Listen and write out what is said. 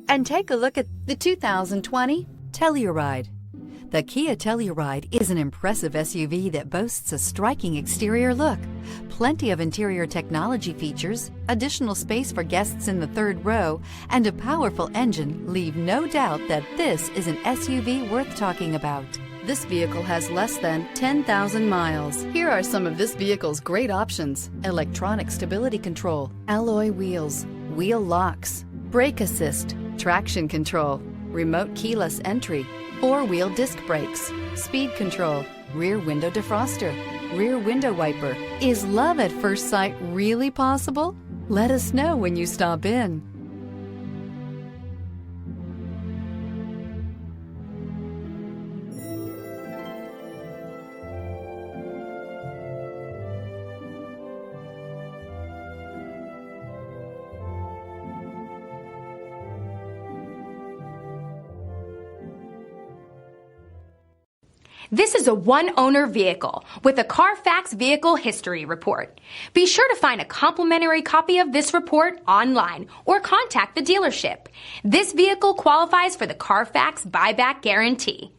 And take a look at the 2020 Telluride. The Kia Telluride is an impressive SUV that boasts a striking exterior look, plenty of interior technology features, additional space for guests in the third row, and a powerful engine leave no doubt that this is an SUV worth talking about. This vehicle has less than 10,000 miles. Here are some of this vehicle's great options: electronic stability control, alloy wheels, wheel locks, brake assist, traction control, remote keyless entry, four-wheel disc brakes, speed control, rear window defroster, rear window wiper. Is love at first sight really possible? Let us know when you stop in. This is a one-owner vehicle with a Carfax Vehicle History Report. Be sure to find a complimentary copy of this report online or contact the dealership. This vehicle qualifies for the Carfax Buyback Guarantee.